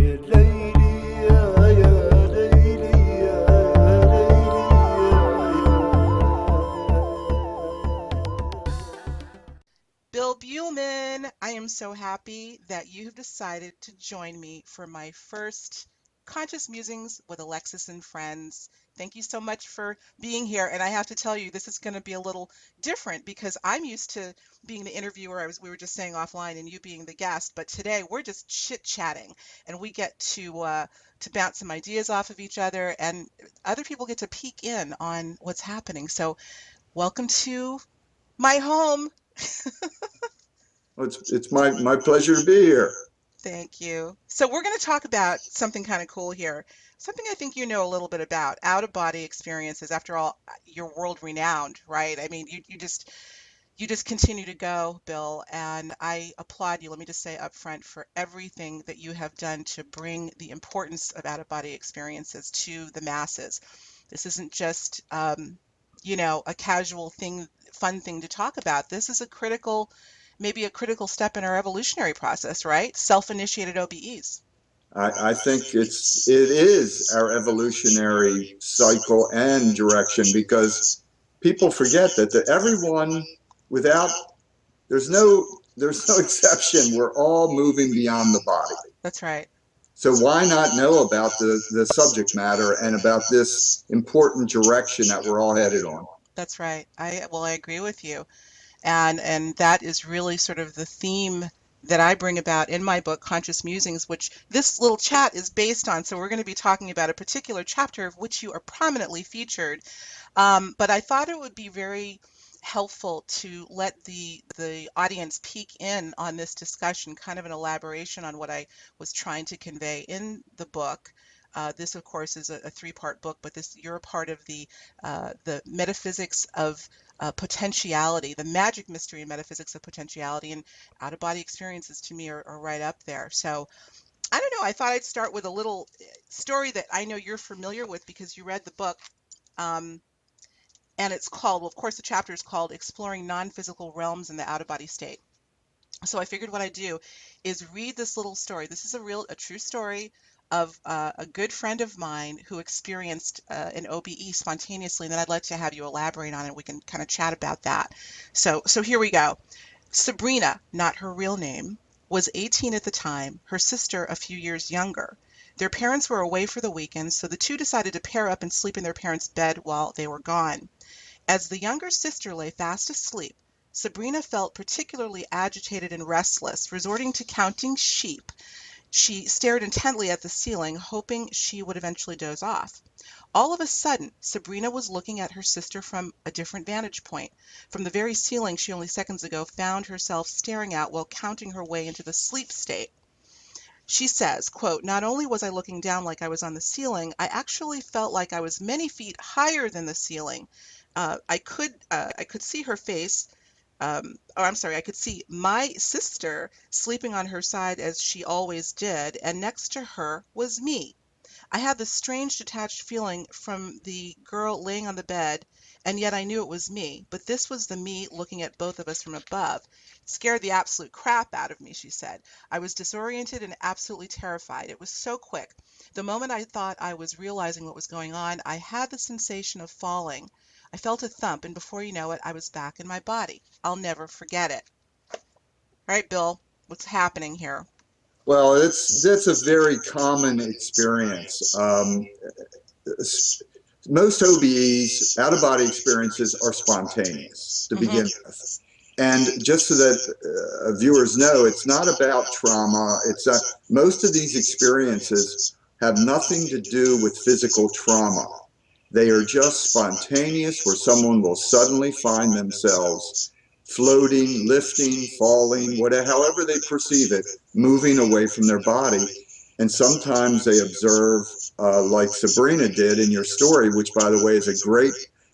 Bill Buhlman, I am so happy that you have decided to join me for my first Conscious Musings with Alexis and Friends. Thank you so much for being here. And I have to tell you, this is going to be a little different because I'm used to being the interviewer. We were just saying offline, and you being the guest. But today we're just chit-chatting, and we get to bounce some ideas off of each other, and other people get to peek in on what's happening. So welcome to my home. Well, it's my pleasure to be here. Thank you. So we're going to talk about something kind of cool here. Something I think you know a little bit about, out-of-body experiences. After all, you're world renowned, right? I mean, you just continue to go, Bill, and I applaud you. Let me just say up front for everything that you have done to bring the importance of out-of-body experiences to the masses. This isn't just a casual thing, fun thing to talk about. This is maybe a critical step in our evolutionary process, right? Self-initiated OBEs. I think it is our evolutionary cycle and direction, because people forget that everyone, without there's no exception. We're all moving beyond the body. That's right. So why not know about the subject matter and about this important direction that we're all headed on? That's right. I agree with you. And that is really sort of the theme that I bring about in my book, Conscious Musings, which this little chat is based on. So we're going to be talking about a particular chapter of which you are prominently featured. But I thought it would be very helpful to let the audience peek in on this discussion, kind of an elaboration on what I was trying to convey in the book. This, of course, is a three-part book, but you're a part of the metaphysics of potentiality, the magic mystery and metaphysics of potentiality, and out-of-body experiences to me are right up there. So I don't know. I thought I'd start with a little story that I know you're familiar with because you read the book. Um, and it's called, well, of course, the chapter is called Exploring Non-Physical Realms in the Out-of-Body State. So I figured what I'd do is read this little story. This is a true story of a good friend of mine who experienced an OBE spontaneously, and then I'd like to have you elaborate on it. We can kind of chat about that. So here we go. Sabrina, not her real name, was 18 at the time, her sister a few years younger. Their parents were away for the weekend, so the two decided to pair up and sleep in their parents' bed while they were gone. As the younger sister lay fast asleep, Sabrina felt particularly agitated and restless, resorting to counting sheep. She stared intently at the ceiling, hoping she would eventually doze off. All of a sudden, Sabrina was looking at her sister from a different vantage point. From the very ceiling she only seconds ago found herself staring at while counting her way into the sleep state. She says, quote, "Not only was I looking down like I was on the ceiling, I actually felt like I was many feet higher than the ceiling. I could see her face. I could see my sister sleeping on her side as she always did, and next to her was me. I had this strange detached feeling from the girl laying on the bed, and yet I knew it was me. But this was the me looking at both of us from above. It scared the absolute crap out of me," she said. "I was disoriented and absolutely terrified. It was so quick. The moment I thought I was realizing what was going on, I had the sensation of falling. I felt a thump, and before you know it, I was back in my body. I'll never forget it." All right, Bill, what's happening here? Well, that's a very common experience. Most OBEs, out of body experiences, are spontaneous to Mm-hmm. begin with. And just so that viewers know, it's not about trauma. Most of these experiences have nothing to do with physical trauma. They are just spontaneous, where someone will suddenly find themselves floating, lifting, falling, whatever, however they perceive it, moving away from their body. And sometimes they observe, like Sabrina did in your story, which, by the way, is a great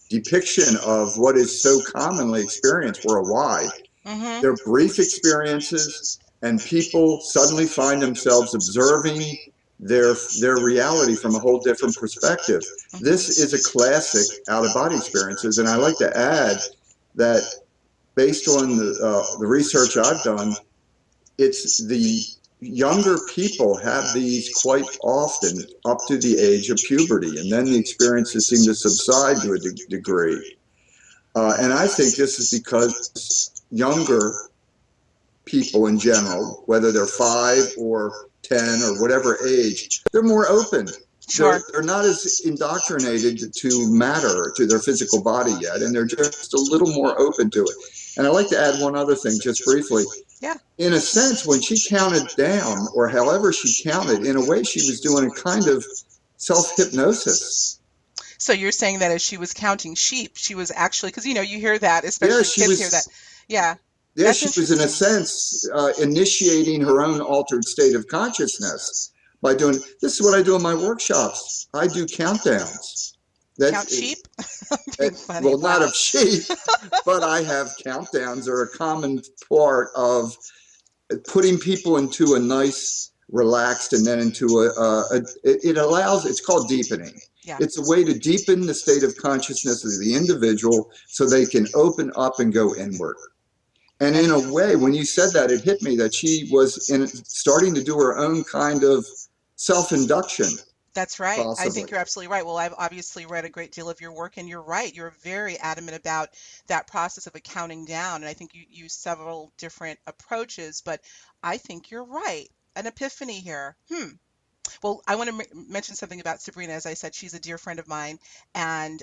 depiction of what is so commonly experienced worldwide. Mm-hmm. They're brief experiences, and people suddenly find themselves observing their reality from a whole different perspective. This is a classic out of body experiences, and I like to add that based on the research I've done, it's the younger people have these quite often up to the age of puberty, and then the experiences seem to subside to a degree. And I think this is because younger people in general, whether they're 5 or 10 or whatever age, they're more open. Sure. They're not as indoctrinated to matter, to their physical body yet, and they're just a little more open to it. And I like to add one other thing just briefly. Yeah. In a sense, when she counted down, or however she counted, in a way she was doing a kind of self hypnosis. So you're saying that as she was counting sheep, she was actually, because you hear that, Yeah, especially she kids hear that. was. Yeah, Yeah, that's she was in a interesting. sense initiating her own altered state of consciousness by doing. This is what I do in my workshops. I do countdowns. That's Count sheep? Being it, funny. well, not Wow. of sheep, but I have countdowns are a common part of putting people into a nice, relaxed, and then into it allows. It's called deepening. Yeah, It's a way to deepen the state of consciousness of the individual so they can open up and go inward. And in that's a way, when you said that, it hit me that she was starting to do her own kind of self-induction, That's right. I think possibly. you're absolutely right. Well, I've obviously read a great deal of your work, and you're right. You're very adamant about that process of accounting down, and I think you use several different approaches, but I think you're right. An epiphany here. Well, I want to mention something about Sabrina. As I said, she's a dear friend of mine. And,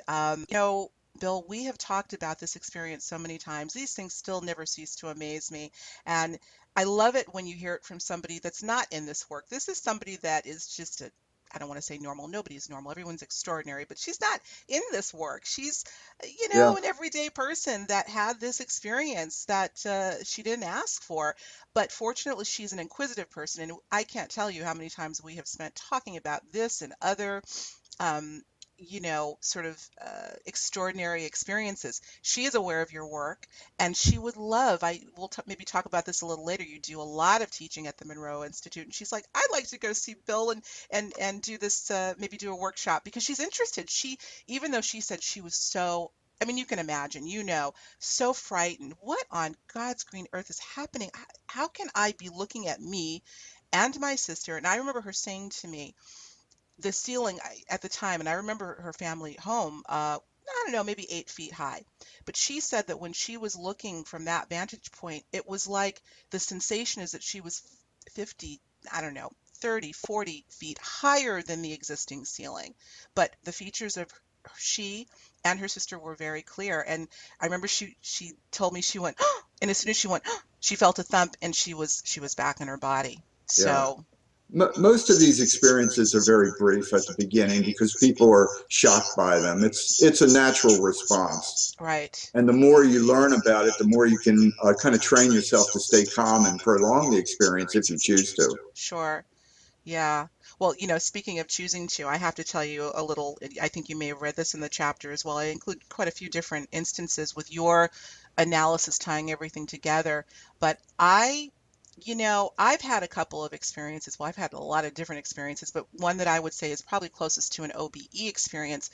Bill, we have talked about this experience so many times. These things still never cease to amaze me. And I love it when you hear it from somebody that's not in this work. This is somebody that is just a, I don't want to say normal. Nobody's normal. Everyone's extraordinary, but she's not in this work. She's, Yeah, an everyday person that had this experience that she didn't ask for. But fortunately, she's an inquisitive person, and I can't tell you how many times we have spent talking about this and other, um, sort of extraordinary experiences. She is aware of your work, and she would love. I will maybe talk about this a little later. You do a lot of teaching at the Monroe Institute, and she's like, I'd like to go see Bill and do this, maybe do a workshop because she's interested. Even though she said she was so. I mean, you can imagine, so frightened. What on God's green earth is happening? How can I be looking at me and my sister? And I remember her saying to me, the ceiling at the time, and I remember her family home, I don't know, maybe 8 feet high. But she said that when she was looking from that vantage point, it was like the sensation is that she was 50, I don't know, 30, 40 feet higher than the existing ceiling. But the features of she and her sister were very clear. And I remember she told me she went, and as soon as she went, she felt a thump and she was back in her body. yeah. So, Most of these experiences are very brief at the beginning because people are shocked by them. It's a natural response, right. and the more you learn about it, the more you can kind of train yourself to stay calm and prolong the experience if you choose to. Sure. Yeah. Well, speaking of choosing to, I have to tell you a little, I think you may have read this in the chapter as well. I include quite a few different instances with your analysis tying everything together. But I've had a couple of experiences. Well, I've had a lot of different experiences, but one that I would say is probably closest to an OBE experience,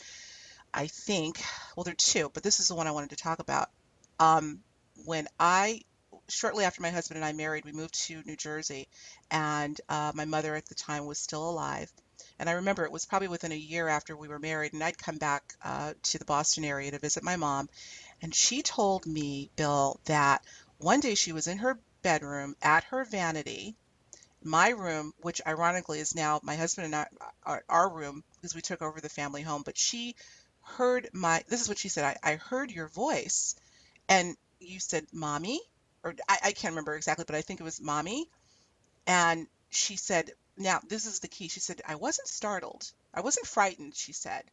I think. Well, there are two, but this is the one I wanted to talk about. Um, when shortly after my husband and I married, we moved to New Jersey, and my mother at the time was still alive. And I remember it was probably within a year after we were married, and I'd come back to the Boston area to visit my mom. And she told me, Bill, that one day she was in her bedroom at her vanity, my room, which ironically is now my husband and I, our room because we took over the family home. But she heard this is what she said, I heard your voice, and you said, Mommy, or I can't remember exactly, but I think it was Mommy. And she said, now this is the key. She said, I wasn't startled. I wasn't frightened, she said.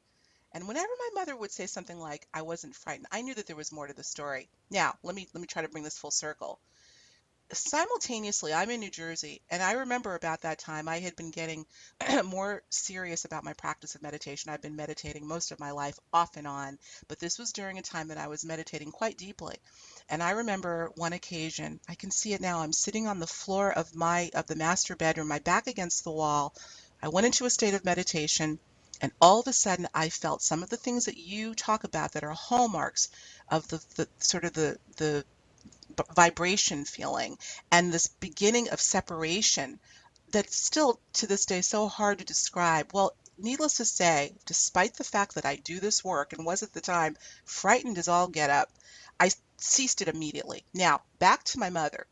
And whenever my mother would say something like, I wasn't frightened, I knew that there was more to the story. Now, let me try to bring this full circle. Simultaneously, I'm in New Jersey, and I remember about that time I had been getting more serious about my practice of meditation. I've been meditating most of my life off and on, but this was during a time that I was meditating quite deeply. And I remember one occasion, I can see it now. I'm sitting on the floor of the master bedroom, my back against the wall. I went into a state of meditation, and all of a sudden I felt some of the things that you talk about that are hallmarks of the sort of the vibration feeling and this beginning of separation that's still to this day so hard to describe. Well, needless to say, despite the fact that I do this work and was at the time frightened as all get up, I ceased it immediately. Now, back to my mother.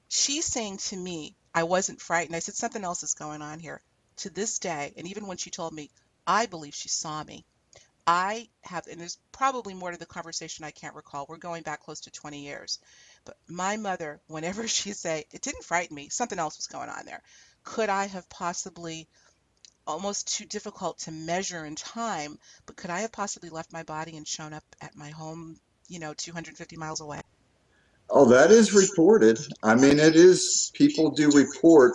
She's saying to me, I wasn't frightened. I said, something else is going on here. To this day, and even when she told me, I believe she saw me. I have, and there's probably more to the conversation I can't recall. We're going back close to 20 years. But my mother, whenever she say, it didn't frighten me, something else was going on there. Could I have possibly, almost too difficult to measure in time, but could I have possibly left my body and shown up at my home, 250 miles away? Oh, that is reported. I mean, it is, people do report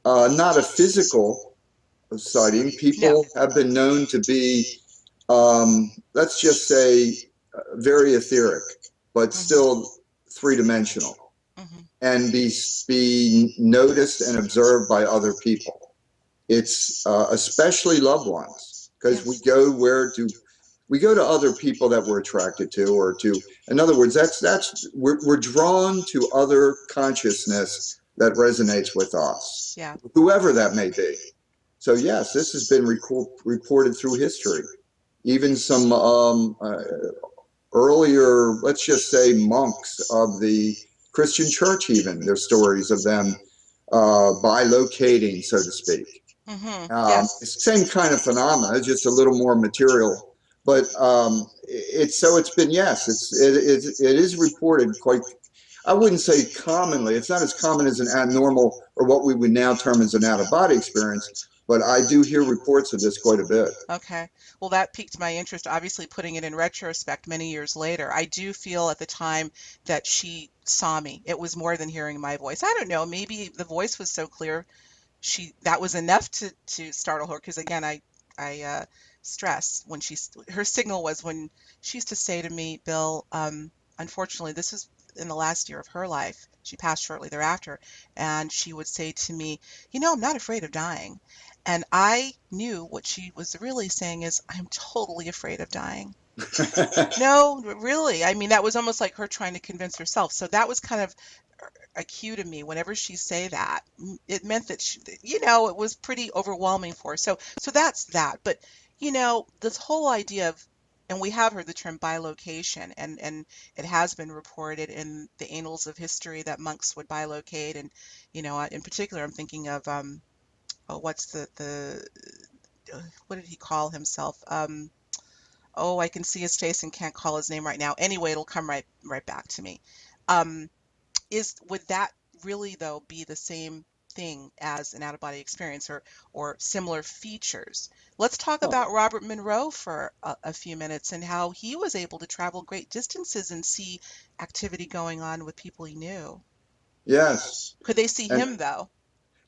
not a physical sighting. No. People have been known to be, let's just say, very etheric, but still Hmm. three dimensional, Hmm. and be noticed and observed by other people. It's especially loved ones, because Yes. we go to other people that we're attracted to, or to, in other words, we're drawn to other consciousness that resonates with us, Yeah. whoever that may be. So yes, this has been reported through history. Even some earlier, let's just say, monks of the Christian church, even there's stories of them bilocating, so to speak. Hmm. Yes. It's the same kind of phenomena, just a little more material. But it's been, yes, it is reported quite. I wouldn't say commonly. It's not as common as an abnormal, or what we would now term as an out of body experience. But I do hear reports of this quite a bit. Okay. Well, that piqued my interest, obviously putting it in retrospect many years later. I do feel at the time that she saw me. It was more than hearing my voice. I don't know, maybe the voice was so clear that was enough to startle her, because again, I stress when her signal was when she used to say to me, Bill, unfortunately, this was in the last year of her life. She passed shortly thereafter, and she would say to me, I'm not afraid of dying. And I knew what she was really saying is, I'm totally afraid of dying. No, really. I mean, that was almost like her trying to convince herself. So that was kind of a cue to me whenever she say that. It meant that it was pretty overwhelming for her. So that's that. But this whole idea of, and we have heard the term bilocation, and it has been reported in the annals of history that monks would bilocate, and in particular, I'm thinking of oh, what's the what did he call himself? Oh, I can see his face and can't call his name right now. Anyway, it'll come right back to me. Um, would that really though be the same thing as an out-of-body experience, or similar features? Let's talk Oh, about Robert Monroe for a few minutes and how he was able to travel great distances and see activity going on with people he knew. yes, Could they see and him though?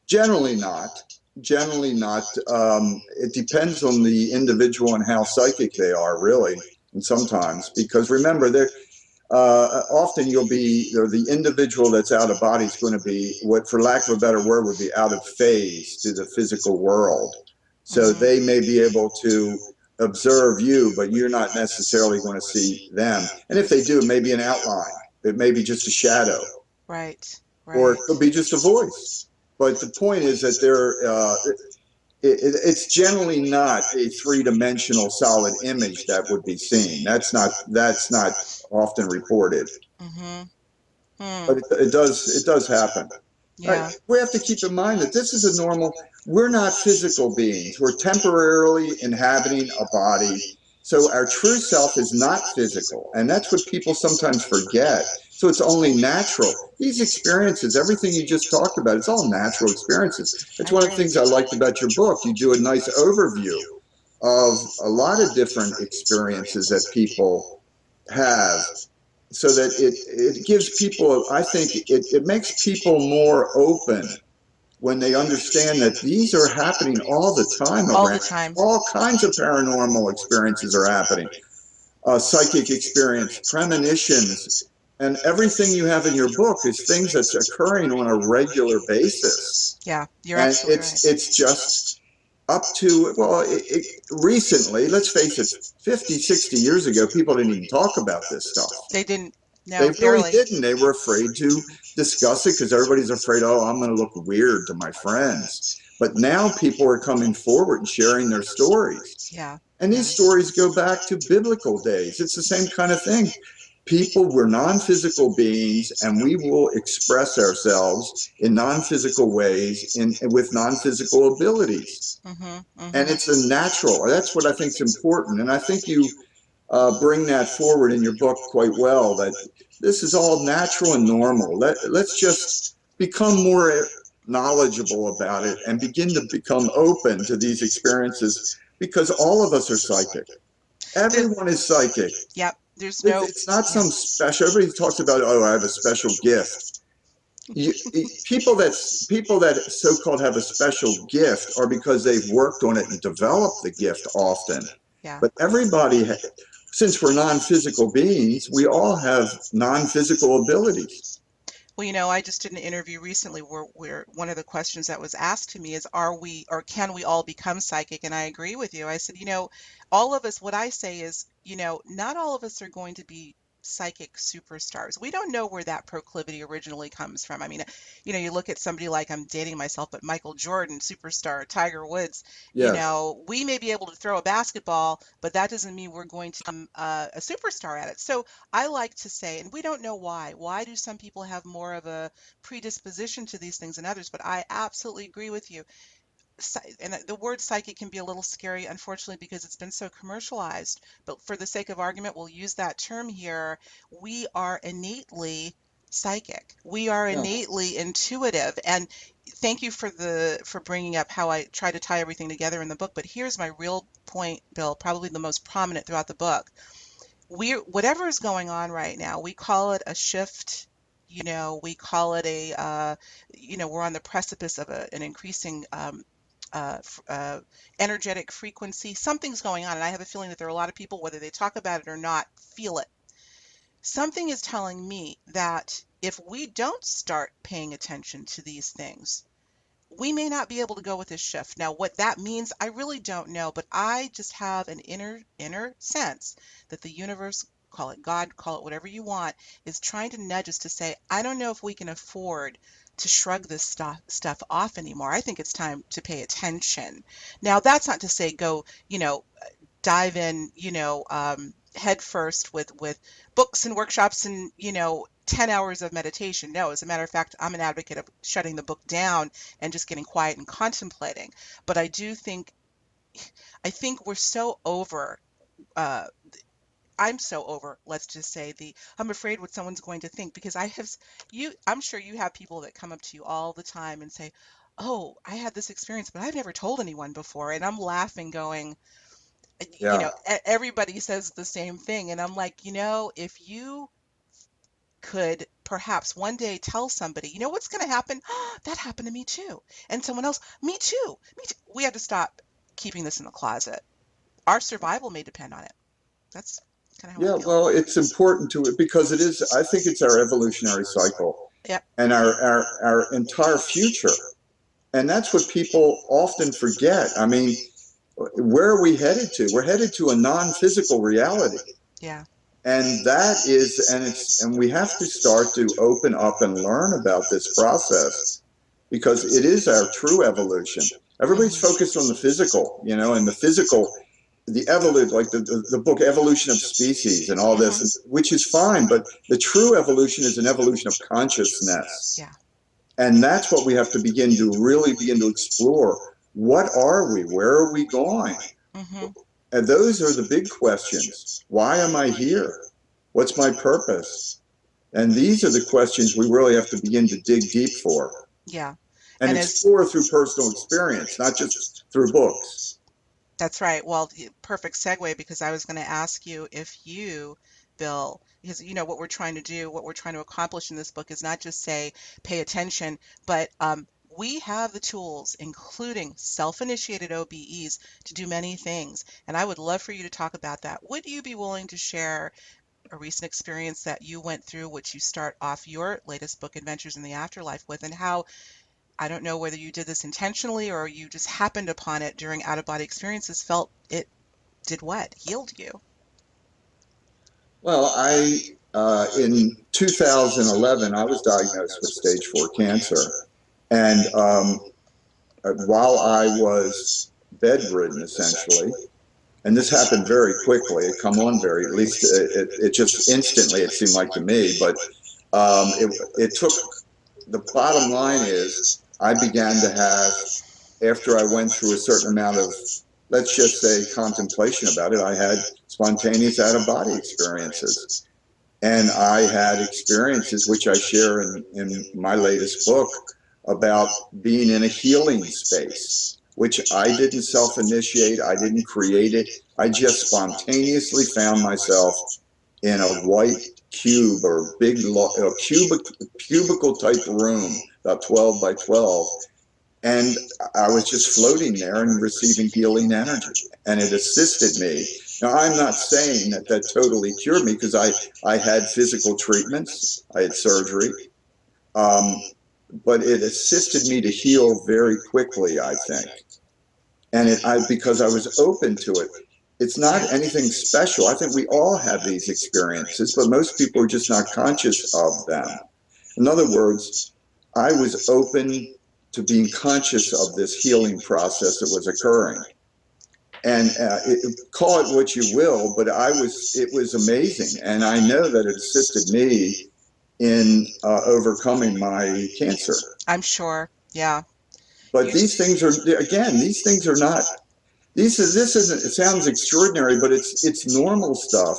generally not. Generally not. It depends on the individual and how psychic they are, really, and sometimes, because remember, there often you'll be, or the individual that's out of body is going to be, what, for lack of a better word, would be out of phase to the physical world. So they may be able to observe you, but you're not necessarily going to see them. And if they do, it may be an outline. It may be just a shadow, Right, or right. it could be just a voice. But the point is that it's generally not a three-dimensional solid image that would be seen. That's not often reported, Mm-hmm. Hmm. but it does happen. Yeah. We have to keep in mind that this is a normal. We're not physical beings. We're temporarily inhabiting a body. So our true self is not physical, and that's what people sometimes forget. So it's only natural. These experiences, everything you just talked about, it's all natural experiences. I It's one of the agree. things I liked about your book. You do a nice overview of a lot of different experiences that people have, so that it gives people, I think it makes people more open when they understand that these are happening all the time All the around. time. All kinds of paranormal experiences are happening, psychic experience, premonitions, and everything you have in your book is things that's occurring on a regular basis. Yeah, you're And absolutely it's right. it's just up to, well, recently, let's face it, 50, 60 years ago, people didn't even talk about this stuff. They didn't. No, They really barely. didn't. They were afraid to discuss it because everybody's afraid, oh, I'm going to look weird to my friends. But now people are coming forward and sharing their stories. Yeah, And these yeah. stories go back to biblical days. It's the same kind of thing. People were non physical beings, and we will express ourselves in non physical ways with non physical abilities. Mhm, And mhm. it's a natural. That's what I think is important. And I think you bring that forward in your book quite well, that this is all natural and normal. Let's just become more knowledgeable about it and begin to become open to these experiences because all of us are psychic. There's, Everyone is psychic. yep, there's no, It's not yeah. some special. Everybody talks about, oh, I have a special gift. You, people that so-called have a special gift are because they've worked on it and developed the gift often. Yeah. But everybody, since we're non-physical beings, we all have non-physical abilities. Well, I just did an interview recently where one of the questions that was asked to me is, are we or can we all become psychic? And I agree with you. I said, all of us, what I say is, not all of us are going to be psychic superstars. We don't know where that proclivity originally comes from. I mean, you look at somebody like, I'm dating myself, but Michael Jordan, superstar, Tiger Woods, Yes. we may be able to throw a basketball, but that doesn't mean we're going to become a superstar at it. So I like to say, and we don't know why. Why do some people have more of a predisposition to these things than others? But I absolutely agree with you. And the word psychic can be a little scary, unfortunately, because it's been so commercialized. But for the sake of argument, we'll use that term here. We are innately psychic. We are Yeah. innately intuitive. And thank you for bringing up how I try to tie everything together in the book. But here's my real point, Bill, probably the most prominent throughout the book. Whatever is going on right now, we call it a shift. We call it we're on the precipice of an increasing energetic frequency. Something's going on, and I have a feeling that there are a lot of people, whether they talk about it or not, feel it. Something is telling me that if we don't start paying attention to these things, we may not be able to go with this shift. Now, what that means, I really don't know, but I just have an inner sense that the universe, call it God, call it whatever you want, is trying to nudge us to say, I don't know if we can afford to shrug this stuff off anymore. I think it's time to pay attention. Now, that's not to say go, dive in, head first with books and workshops and, 10 hours of meditation. No, as a matter of fact, I'm an advocate of shutting the book down and just getting quiet and contemplating. But I think we're so over, uh, I'm so over, let's just say, I'm afraid what someone's going to think, because I'm sure you have people that come up to you all the time and say, oh, I had this experience, but I've never told anyone before. And I'm laughing going, Yeah. everybody says the same thing. And I'm like, if you could perhaps one day tell somebody, what's going to happen? That happened to me too. And someone else, me too. Me too. We have to stop keeping this in the closet. Our survival may depend on it. That's kind of how I Yeah. feel. Well, it's important to it because it is, I think it's our evolutionary cycle Yep. and our entire future. And that's what people often forget. I mean, where are we headed to? We're headed to a non-physical reality. Yeah. And that is, and we have to start to open up and learn about this process because it is our true evolution. Everybody's focused on the physical, and the physical, the evolution, like the book Evolution of Species and all this, which is fine, but the true evolution is an evolution of consciousness. Yeah. And that's what we have to really begin to explore. What are we? Where are we going? Mm-hmm. And those are the big questions. Why am I here? What's my purpose? And these are the questions we really have to begin to dig deep for Yeah. and And as explore through personal experience, not just through books. That's right. Well, perfect segue, because I was going to ask you if you, Bill, because what we're trying to do, what we're trying to accomplish in this book is not just say pay attention, but we have the tools, including self-initiated OBEs, to do many things. And I would love for you to talk about that. Would you be willing to share a recent experience that you went through, which you start off your latest book, Adventures in the Afterlife, with, and how, I don't know whether you did this intentionally or you just happened upon it during out-of-body experiences, felt it did what? Healed you. Well, In 2011, I was diagnosed with stage 4 cancer. And while I was bedridden, essentially, and this happened very quickly, it come on very, at least it just instantly, it seemed like to me, but it took, the bottom line is, I began to have, after I went through a certain amount of, let's just say, contemplation about it, I had spontaneous out of body experiences. And I had experiences, which I share in my latest book, about being in a healing space, which I didn't self initiate, I didn't create it. I just spontaneously found myself in a white cube or big cubicle type room, about 12 by 12, and I was just floating there and receiving healing energy, and it assisted me. Now, I'm not saying that that totally cured me, because I had physical treatments, I had surgery, um, but it assisted me to heal very quickly, I think. And because I was open to it. It's not anything special. I think we all have these experiences, but most people are just not conscious of them. In other words, I was open to being conscious of this healing process that was occurring. And call it what you will, but it was amazing. And I know that it assisted me in overcoming my cancer. I'm sure. Yeah. But You, these things are, again, these things are not, this isn't, it sounds extraordinary, but it's normal stuff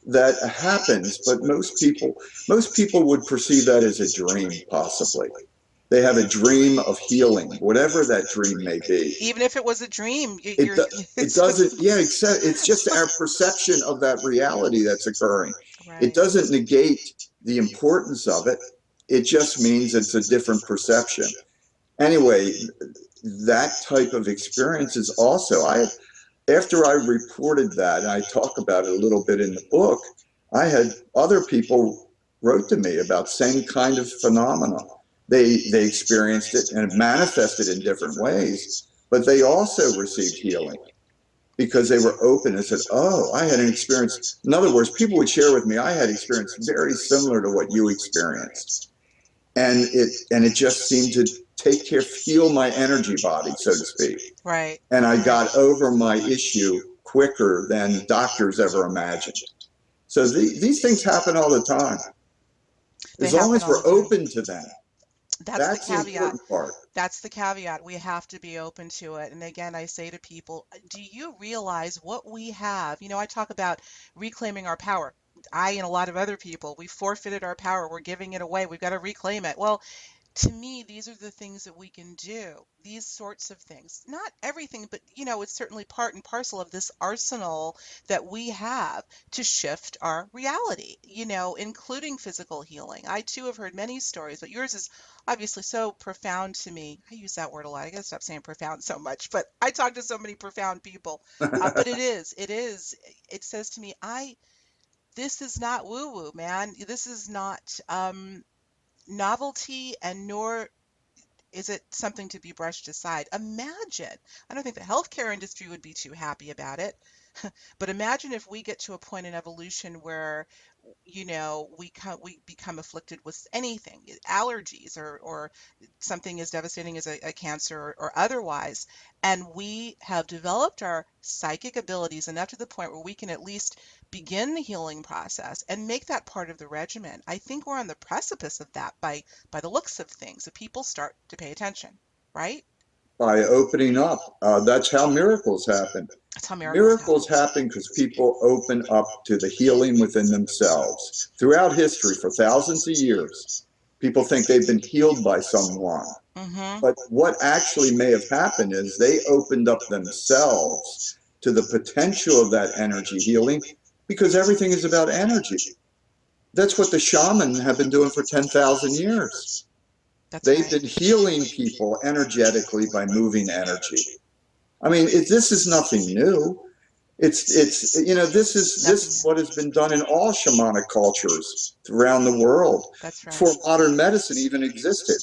that happens. But most people would perceive that as a dream, possibly. They have a dream of healing, whatever that dream may be. even if it was a dream, It it it's doesn't, yeah, it's just our perception of that reality that's occurring. It right. doesn't negate the importance of it. It just means it's a different perception. Anyway, that type of experience is also, after I reported that, and I talk about it a little bit in the book, I had other people wrote to me about same kind of phenomena. They experienced it and it manifested in different ways, but they also received healing because they were open and said, "Oh, I had an experience." In other words, people would share with me, "I had experience very similar to what you experienced," and it just seemed to take care, heal my energy body, so to speak. Right. And I Right. got over my issue quicker than doctors ever imagined. So these things happen all the time. They As long happen as all the we're time. open to them, That's the that's the caveat. important part. That's the caveat. We have to be open to it. And again, I say to people, do you realize what we have? I talk about reclaiming our power. I and a lot of other people, we forfeited our power. We're giving it away. We've got to reclaim it. Well, to me, these are the things that we can do. These sorts of things. Not everything, but it's certainly part and parcel of this arsenal that we have to shift our reality, including physical healing. I too have heard many stories, but yours is obviously so profound to me. I use that word a lot. I gotta stop saying profound so much, but I talk to so many profound people. But it says to me, this is not woo woo, man. This is not novelty, and nor is it something to be brushed aside. Imagine, I don't think the healthcare industry would be too happy about it, but imagine if we get to a point in evolution where, we become afflicted with anything, allergies or something as devastating as a cancer or otherwise, and we have developed our psychic abilities enough to the point where we can at least begin the healing process and make that part of the regimen. I think we're on the precipice of that by the looks of things, if people start to pay attention, right? By opening up, that's how miracles happen. That's how miracles happen. Miracles happen because people open up to the healing within themselves. Throughout history, for thousands of years, people think they've been healed by someone. Mm-hmm. But what actually may have happened is they opened up themselves to the potential of that energy healing, because everything is about energy. That's what the shaman have been doing for 10,000 years. That's They've right. been healing people energetically by moving energy. I mean, this is nothing new. This is Nothing new. what has been done in all shamanic cultures around the world. That's right. Before modern medicine even existed,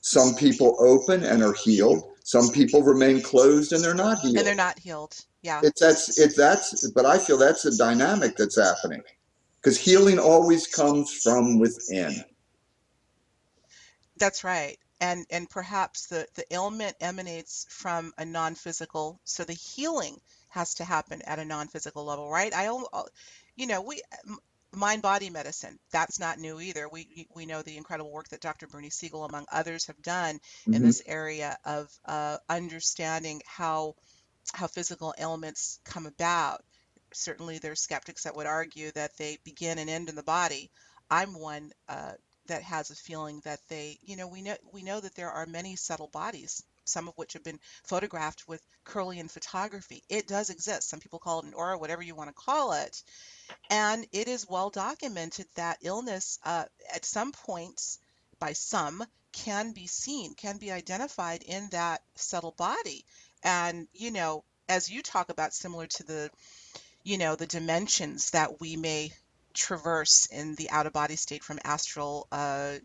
some people open and are healed. Some people remain closed and they're not And they're healed. not healed. Yeah. But I feel that's the dynamic that's happening. because healing always comes from within. That's right. And perhaps the ailment emanates from a non-physical, so the healing has to happen at a non-physical level, right? You know, mind-body medicine, that's not new either. We know the incredible work that Dr. Bernie Siegel, among others, have done in Mm-hmm. this area of understanding how physical ailments come about. Certainly, there's skeptics that would argue that they begin and end in the body. I'm one that has a feeling that we know that there are many subtle bodies, some of which have been photographed with Kirlian photography. It does exist. Some people call it an aura, whatever you want to call it. And it is well documented that illness, at some points, by some, can be seen, can be identified in that subtle body. And, as you talk about, similar to the dimensions that we may traverse in the out of body state from astral,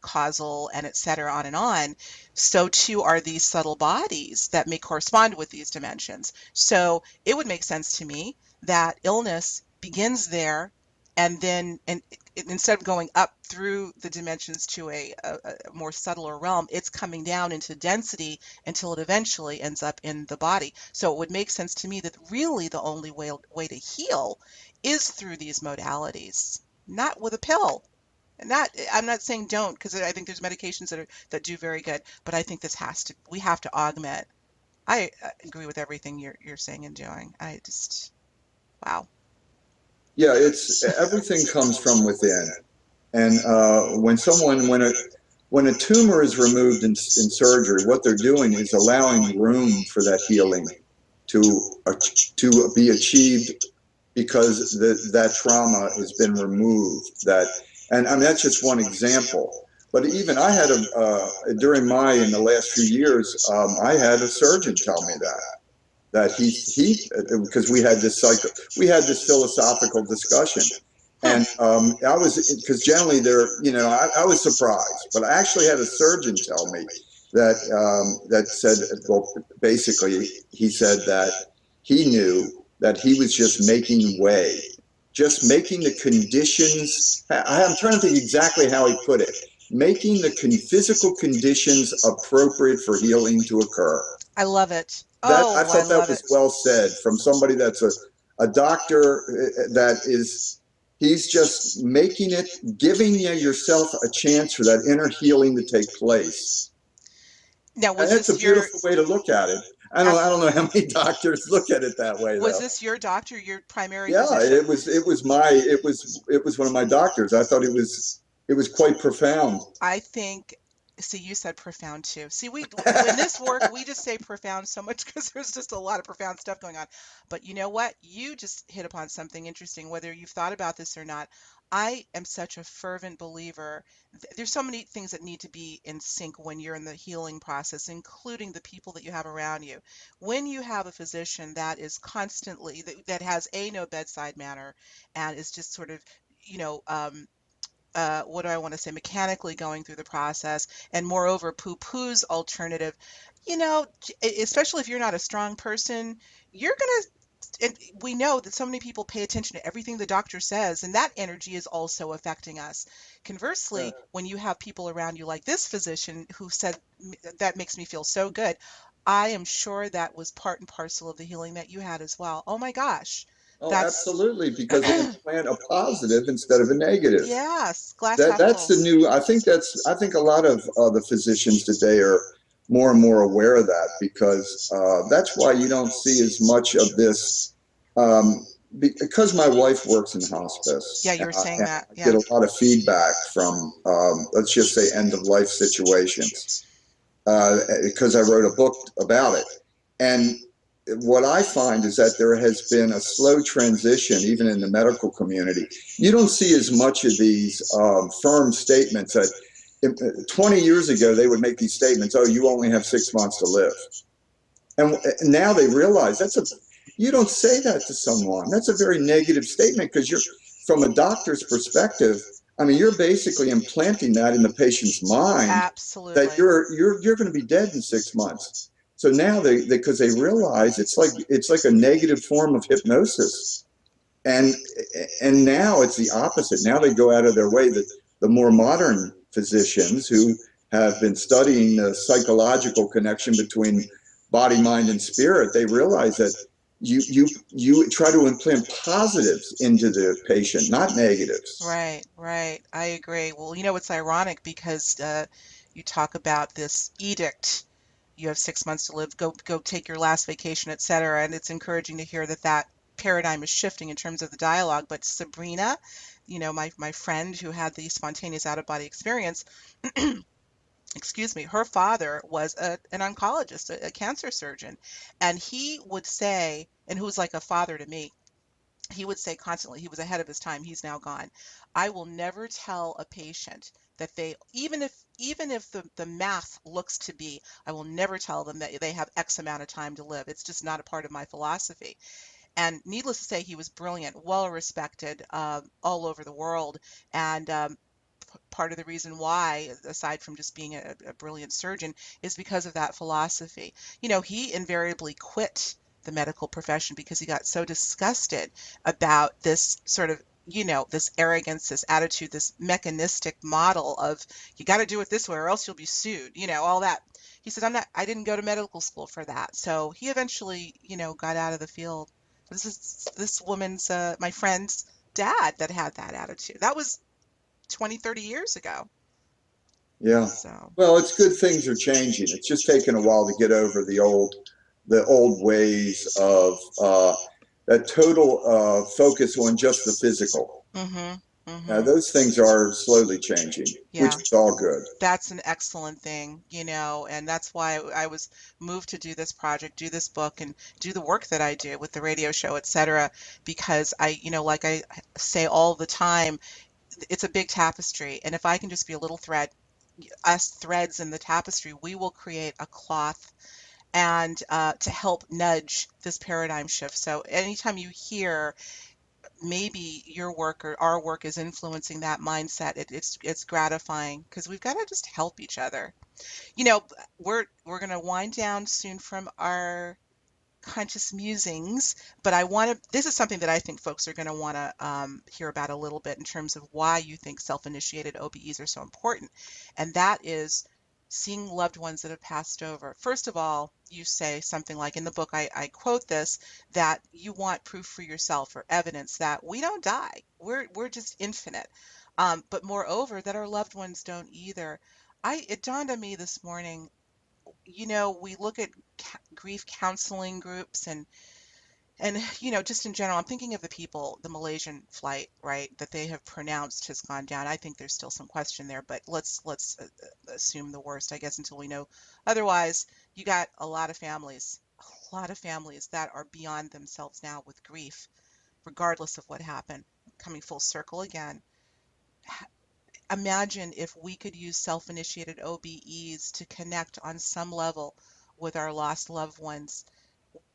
causal, and et cetera, on and on, so too are these subtle bodies that may correspond with these dimensions. So it would make sense to me that illness begins there, and then, instead of going up through the dimensions to a more subtler realm, it's coming down into density until it eventually ends up in the body. So it would make sense to me that really the only way to heal is through these modalities, not with a pill. I'm not saying don't, because I think there's medications that do very good, but I think we have to augment. I agree with everything you're saying and doing. I just, wow. Yeah, it's everything comes from within. And when a tumor is removed in surgery, what they're doing is allowing room for that healing to to be achieved because that trauma has been removed. And I mean that's just one example. But even I had during in the last few years, I had a surgeon tell me that he because we had this philosophical discussion, Hmm. and I was because generally I was surprised, but I actually had a surgeon tell me that said, well, basically he said that he knew that he was just making the conditions. I'm trying to think exactly how he put it, making the physical conditions appropriate for healing to occur. I love it. That I Oh, I thought that love was it. well said from somebody that's a doctor that is he's just making it giving yourself a chance for that inner healing to take place. Now, And that's a beautiful way to look at it. I don't know how many doctors look at it that way was though. this your doctor, your primary Yeah, physician? it was one of my doctors. I thought it was quite profound. I think, see, you said profound too. See, in this work, we just say profound so much because there's just a lot of profound stuff going on. But you know what? You just hit upon something interesting, whether you've thought about this or not. I am such a fervent believer. There's so many things that need to be in sync when you're in the healing process, including the people that you have around you. When you have a physician that is constantly, that has no bedside manner and is just sort of, you know, um, what do I want to say, mechanically going through the process, and moreover, poo-poo's alternative, especially if you're not a strong person, you're going to, and we know that so many people pay attention to everything the doctor says, and that energy is also affecting us. Yeah. Conversely, when you have people around you like this physician who said, that makes me feel so good, I am sure that was part and parcel of the healing that you had as well. Oh my gosh. Oh, That's, absolutely, because they implant a positive instead of a negative. yes, glass half That's the full. new. I think a lot of the physicians today are more and more aware of that because that's why you don't see as much of this. Um, because my wife works in hospice, Yeah, you were saying and that. I get Yeah. a lot of feedback from, let's just say, end of life situations, because I wrote a book about it. And what I find is that there has been a slow transition, even in the medical community. You don't see as much of these firm statements that 20 years ago they would make these statements, oh, you only have 6 months to live. And now they realize you don't say that to someone. That's a very negative statement because from a doctor's perspective, I mean, you're basically implanting that in the patient's mind that Absolutely. you're going to be dead in 6 months. So now because they realize it's like a negative form of hypnosis, and and now it's the opposite. Now they go out of their way. That the more modern physicians who have been studying the psychological connection between body, mind, and spirit, they realize that you try to implant positives into the patient, not negatives. Right, right. I agree. Well, it's ironic because you talk about this edict. You have 6 months to live. Go take your last vacation, etc. And it's encouraging to hear that that paradigm is shifting in terms of the dialogue. But Sabrina, my friend who had the spontaneous out of body experience, excuse me, her father was an oncologist, a cancer surgeon, and he would say, and who was like a father to me, he would say constantly, he was ahead of his time, he's now gone. I will never tell a patient that they, even if the math looks to be, I will never tell them that they have X amount of time to live. It's just not a part of my philosophy. And needless to say, he was brilliant, well respected all over the world. And part of the reason why, aside from just being a brilliant surgeon, is because of that philosophy. He invariably quit the medical profession because he got so disgusted about this sort of, this arrogance, this attitude, this mechanistic model of you got to do it this way or else you'll be sued, all that. He said, I didn't go to medical school for that. So he eventually, got out of the field. This is this woman's, my friend's dad that had that attitude. That was 20, 30 years ago. Yeah. So, Well, it's good things are changing. It's just taken a while to get over the old ways of that total focus on just the physical. mm-hmm, mm-hmm. Those things are slowly changing, which Yeah, is all good. that's an excellent thing, and that's why I was moved to do this project, do this book, and do the work that I do with the radio show, etc. Because like I say all the time, it's a big tapestry, and if I can just be a little thread, us threads in the tapestry, we will create a cloth and to help nudge this paradigm shift. So anytime you hear maybe your work or our work is influencing that mindset, it's gratifying because we've got to just help each other. You know, we're going to wind down soon from our conscious musings, but this is something that I think folks are going to want to hear about a little bit in terms of why you think self-initiated OBEs are so important. And that is seeing loved ones that have passed over. First of all, you say something like in the book, I quote this, that you want proof for yourself or evidence that we don't die. We're just infinite. But moreover, that our loved ones don't either. It dawned on me this morning, we look at grief counseling groups and just in general, I'm thinking of the people, the Malaysian flight, right, that they have pronounced has gone down. I think there's still some question there, but let's assume the worst, I guess, until we know otherwise. You got a lot of families that are beyond themselves now with grief, regardless of what happened. Coming full circle again, imagine if we could use self-initiated OBEs to connect on some level with our lost loved ones.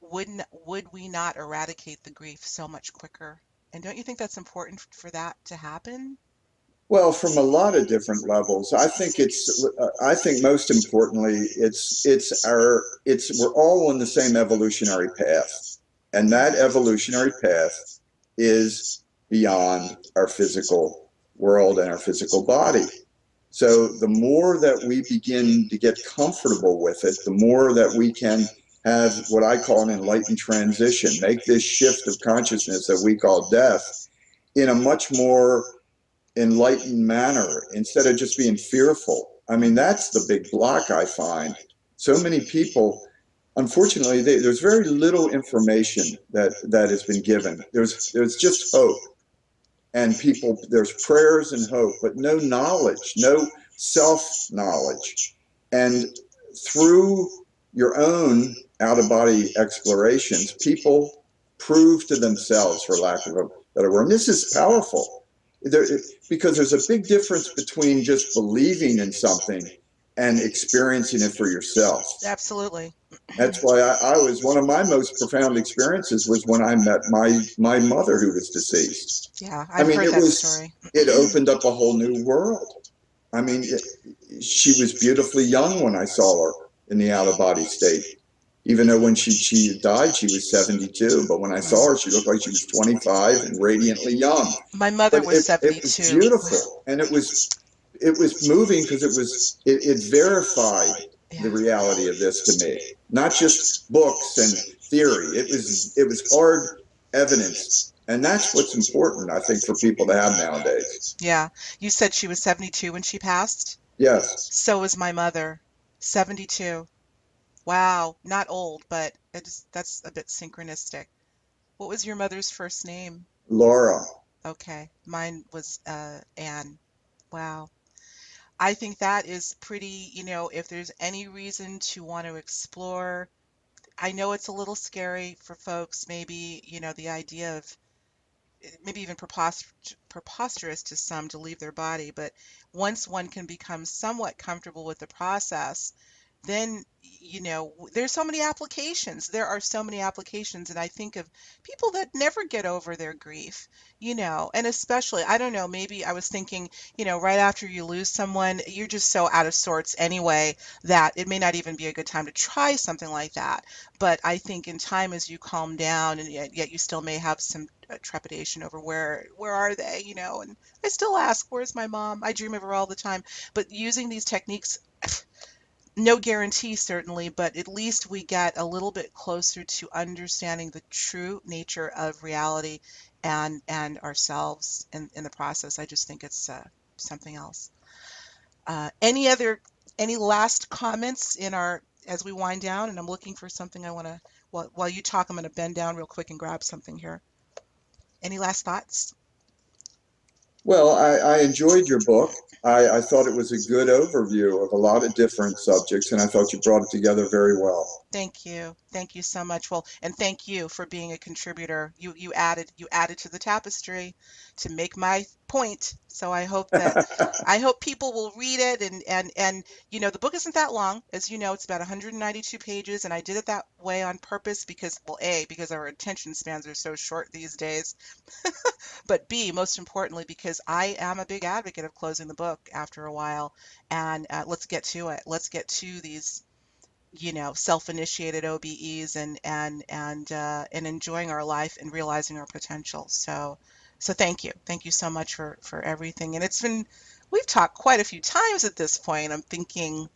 Would we not eradicate the grief so much quicker? And don't you think that's important for that to happen? Well, from a lot of different levels, I think most importantly, we're all on the same evolutionary path. And that evolutionary path is beyond our physical world and our physical body. So the more that we begin to get comfortable with it, the more that we can have what I call an enlightened transition, make this shift of consciousness that we call death in a much more enlightened manner instead of just being fearful. I mean, that's the big block I find. So many people, unfortunately, there's very little information that has been given. There's just hope, and people, there's prayers and hope, but no knowledge, no self knowledge. And through your own out of body explorations, people prove to themselves, for lack of a better word, and this is powerful there, because there's a big difference between just believing in something and experiencing it for yourself. Absolutely. That's why I was one of my most profound experiences was when I met my mother who was deceased. Yeah, I I've mean, heard that story. it opened up a whole new world. I mean, she was beautifully young when I saw her in the out of body state. even though when she died, she was 72. But when I saw her, she looked like she was 25 and radiantly young. My mother But was it was 72. Wow. beautiful, and it was moving because it verified the Yeah. reality of this to me, not just books and theory. It was hard evidence, and that's what's important, I think, for people to have nowadays. Yeah. You said she was 72 when she passed? Yes, So was my mother. 72. Wow. Not old, but that's a bit synchronistic. What was your mother's first name? Laura. Okay. Mine was Anne. Wow. I think that is pretty, if there's any reason to want to explore, I know it's a little scary for folks, maybe, the idea of maybe even preposterous to some to leave their body, but once one can become somewhat comfortable with the process, then there's so many applications. There are so many applications, and I think of people that never get over their grief, and especially, I don't know, maybe I was thinking, right after you lose someone, you're just so out of sorts anyway that it may not even be a good time to try something like that. But I think in time, as you calm down, and yet you still may have some trepidation over where are they, and I still ask, where's my mom? I dream of her all the time. But using these techniques, no guarantee certainly, but at least we get a little bit closer to understanding the true nature of reality and ourselves in the process. I just think it's something else. Any last comments in our as we wind down? And I'm looking for something I want to while you talk, I'm going to bend down real quick and grab something here. Any last thoughts? Well, I enjoyed your book. I thought it was a good overview of a lot of different subjects, and I thought you brought it together very well. Thank you. Thank you so much. Well, and thank you for being a contributor. You added to the tapestry to make my point. So I hope people will read it and the book isn't that long. As you know, it's about 192 pages, and I did it that way on purpose because, well, A, because our attention spans are so short these days, but B, most importantly, because I am a big advocate of closing the book after a while. And let's get to it. Let's get to these self-initiated OBEs and enjoying our life and realizing our potential. So thank you so much for everything. And we've talked quite a few times at this point. I'm thinking,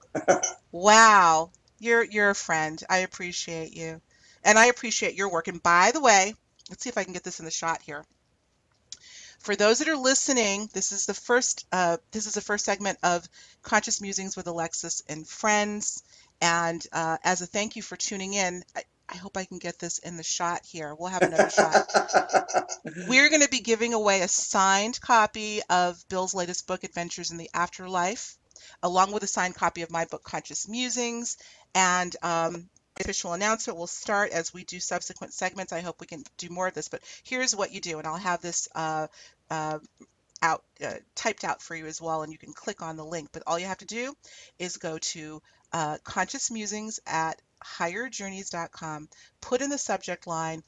wow, you're a friend. I appreciate you, and I appreciate your work. And by the way, let's see if I can get this in the shot here. For those that are listening, this is the first segment of Conscious Musings with Alexis and Friends. And as a thank you for tuning in, I hope I can get this in the shot here. We'll have another shot. We're going to be giving away a signed copy of Bill's latest book, Adventures in the Afterlife, along with a signed copy of my book, Conscious Musings. And official announcement will start as we do subsequent segments. I hope we can do more of this, but here's what you do, and I'll have this uh, typed out for you as well, and you can click on the link. But all you have to do is go to Conscious Musings at higherjourneys.com, put in the subject line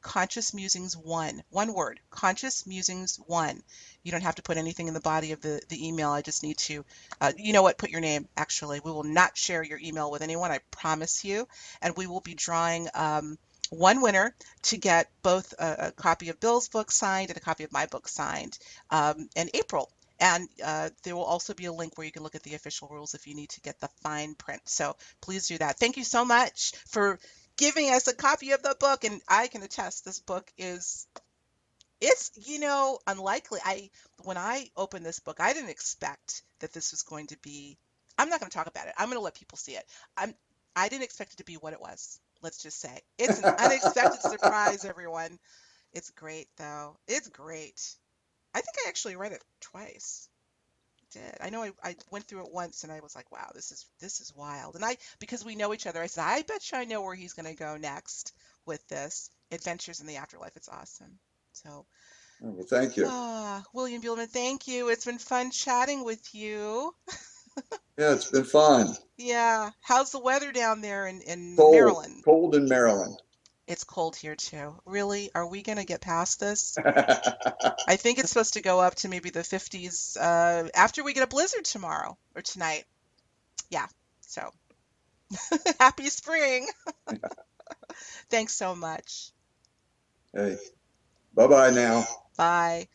Conscious Musings 1, one word, Conscious Musings 1. You don't have to put anything in the body of the email. I just need to, you know what, put your name, actually. We will not share your email with anyone, I promise you. And we will be drawing one winner to get both a copy of Bill's book signed and a copy of my book signed in April. And there will also be a link where you can look at the official rules if you need to get the fine print. So please do that. Thank you so much for giving us a copy of the book, and I can attest this book it's unlikely. When I opened this book, I didn't expect that this was going to be. I'm not going to talk about it. I'm going to let people see it. I didn't expect it to be what it was. Let's just say it's an unexpected surprise, everyone. It's great though. It's great. I think I actually read it twice. Did. I know I went through it once and I was like, wow, this is wild. And because we know each other, I said, I bet you I know where he's going to go next with this. Adventures in the Afterlife. It's awesome. So, Well, thank you. William Buhlman, thank you. It's been fun chatting with you. Yeah, it's been fun. Yeah. How's the weather down there in Cold, Maryland? cold in Maryland. It's cold here too. Really? Are we going to get past this? I think it's supposed to go up to maybe the 50s after we get a blizzard tomorrow or tonight. Yeah. So. Happy spring. Thanks so much. Hey, bye bye now. Bye.